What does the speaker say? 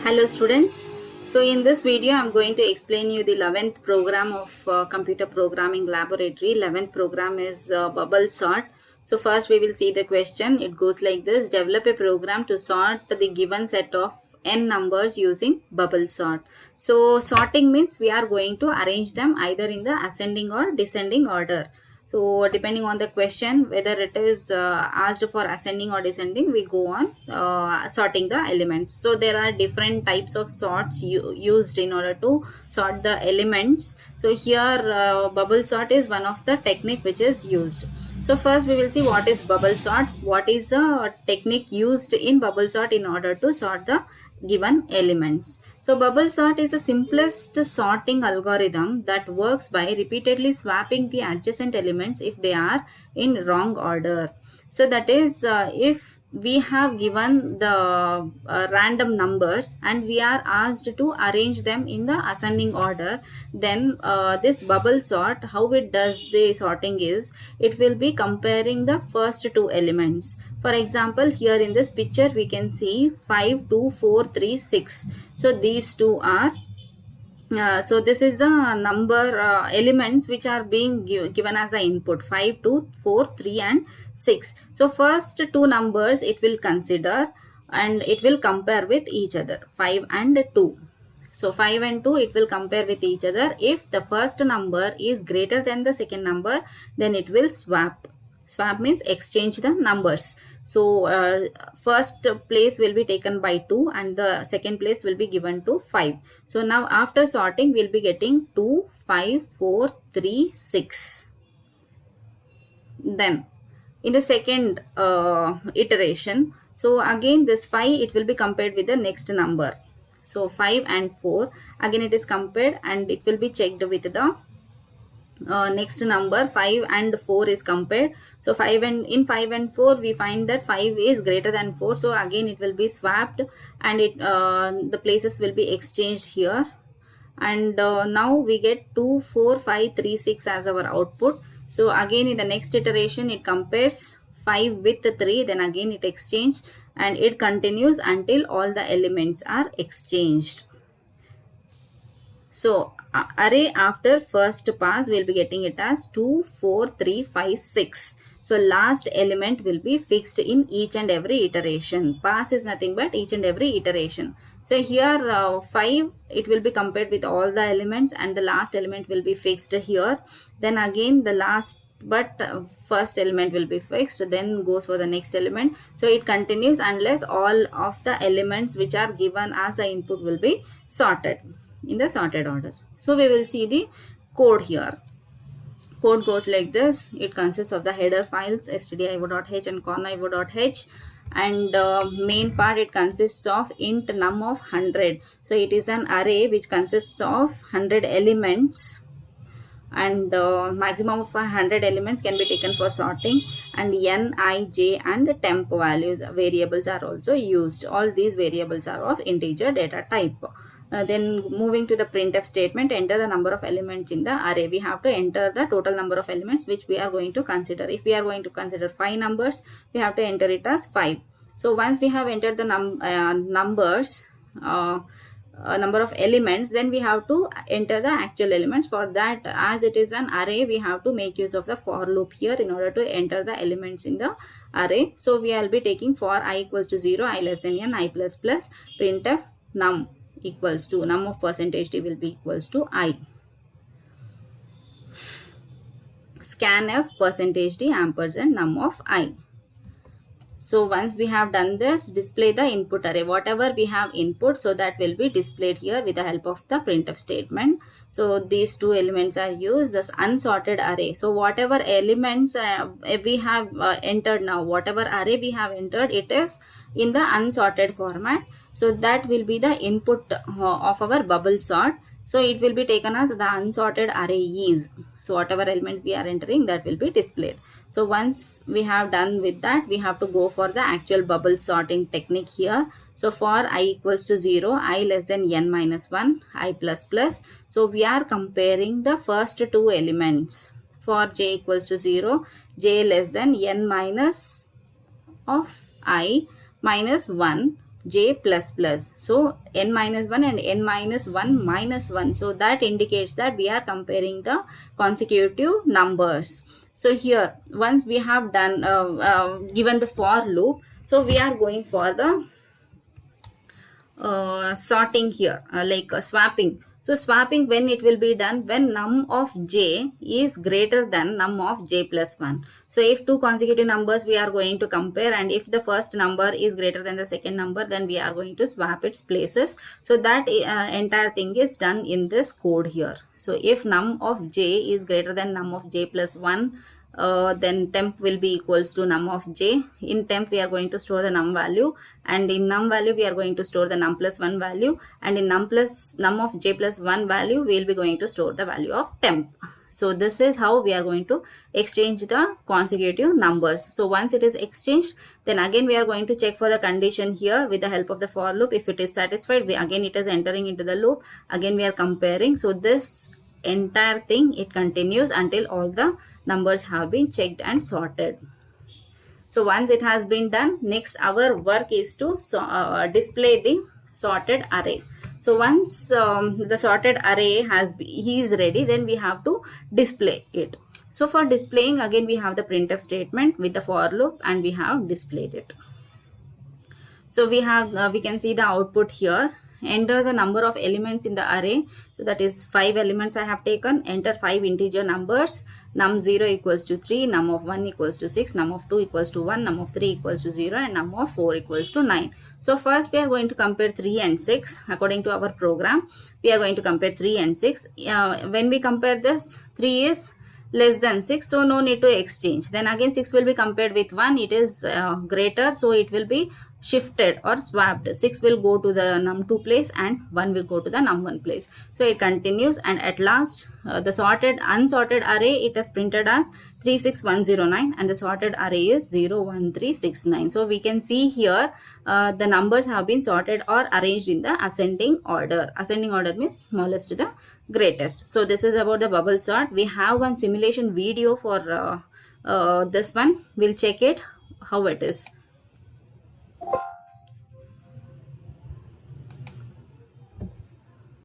Hello students. So in this video I am going to explain you the 11th program of computer programming laboratory. 11th program is bubble sort. So first we will see the question. It goes like this: develop a program to sort the given set of n numbers using bubble sort. So sorting means we are going to arrange them either in the ascending or descending order. So depending on the question, whether it is asked for ascending or descending, we go on sorting the elements. So there are different types of sorts used in order to sort the elements. So here bubble sort is one of the technique which is used. So first we will see what is bubble sort, what is the technique used in bubble sort in order to sort the given elements. So bubble sort is the simplest sorting algorithm that works by repeatedly swapping the adjacent elements if they are in wrong order. So that is if we have given the random numbers and we are asked to arrange them in the ascending order, then this bubble sort, how it does the sorting is, it will be comparing the first two elements. For example, here in this picture we can see 5, 2, 4, 3, 6. So these two are so this is the number elements which are being given as the input: 5, 2, 4, 3 and 6. So first two numbers it will consider and it will compare with each other, 5 and 2. So 5 and 2 it will compare with each other. If the first number is greater than the second number, then it will swap. Swap means exchange the numbers. So first place will be taken by 2 and the second place will be given to 5. So now after sorting we'll be getting 2, 5, 4, 3, 6. Then in the second iteration, so again this 5 it will be compared with the next number. So 5 and 4, again it is compared and it will be checked with the next number. 5 and 4 is compared. So 5 and in 5 and 4 we find that 5 is greater than 4. So again it will be swapped and it the places will be exchanged here. And now we get 2, 4, 5, 3, 6 as our output. So again in the next iteration it compares 5 with 3, then again it exchanges and it continues until all the elements are exchanged. So array after first pass we'll be getting it as 2, 4, 3, 5, 6. So last element will be fixed in each and every iteration. Pass is nothing but each and every iteration. So here 5 it will be compared with all the elements and the last element will be fixed here. Then again the last but first element will be fixed, then goes for the next element. So it continues unless all of the elements which are given as the input will be sorted in the sorted order. So we will see the code here. Code goes like this. It consists of the header files stdio.h and conio.h, and main part it consists of int num of 100. So it is an array which consists of 100 elements, and maximum of 100 elements can be taken for sorting, and n, I, j and temp values variables are also used. All these variables are of integer data type. Then moving to the printf statement, enter the number of elements in the array. We have to enter the total number of elements which we are going to consider. If we are going to consider 5 numbers, we have to enter it as 5. So once we have entered the numbers, number of elements, then we have to enter the actual elements. For that, as it is an array, we have to make use of the for loop here in order to enter the elements in the array. So we will be taking for I equals to 0, I less than n, I plus plus, printf num equals to num of percentage d will be equals to I. Scanf percentage d ampersand num of I. So once we have done this, display the input array. Whatever we have input, so that will be displayed here with the help of the printf statement. So these two elements are used, this unsorted array. So whatever elements we have entered now, whatever array we have entered, it is in the unsorted format. So that will be the input of our bubble sort. So it will be taken as the unsorted array is. So whatever elements we are entering, that will be displayed. So once we have done with that, we have to go for the actual bubble sorting technique here. So for I equals to 0, I less than n minus 1, I plus plus. So we are comparing the first two elements. For j equals to 0, j less than n minus of I minus 1. j plus plus. So n minus 1 and n minus 1 minus 1. So that indicates that we are comparing the consecutive numbers. So here, once we have done given the for loop, so we are going for the sorting here, like swapping. So swapping, when it will be done, when num of j is greater than num of j plus 1. So if two consecutive numbers we are going to compare, and if the first number is greater than the second number, then we are going to swap its places. So that entire thing is done in this code here. So if num of j is greater than num of j plus 1, then temp will be equals to num of j. In temp we are going to store the num value, and in num value we are going to store the num plus 1 value, and in num of j plus 1 value we will be going to store the value of temp. So this is how we are going to exchange the consecutive numbers. So once it is exchanged, then again we are going to check for the condition here with the help of the for loop. If it is satisfied, again it is entering into the loop, again we are comparing. So this entire thing, it continues until all the numbers have been checked and sorted. So once it has been done, next our work is to display the sorted array. So once the sorted array is ready, then we have to display it. So for displaying, again we have the printf statement with the for loop, and we have displayed it. So we can see the output here. Enter the number of elements in the array. So that is 5 elements I have taken. Enter 5 integer numbers. Num0 equals to 3, num of 1 equals to 6, num of 2 equals to 1, num of 3 equals to 0, and num of 4 equals to 9. So first we are going to compare 3 and 6 according to our program. We are going to compare 3 and 6. When we compare this, 3 is less than 6, so no need to exchange. Then again 6 will be compared with 1, it is greater, so it will be shifted or swapped. 6 will go to the num2 place and 1 will go to the num1 place. So it continues, and at last the unsorted array, it is printed as 36109, and the sorted array is 01369. So we can see here the numbers have been sorted or arranged in the ascending order. Ascending order means smallest to the greatest. So this is about the bubble sort. We have one simulation video for this one. We'll check it how it is.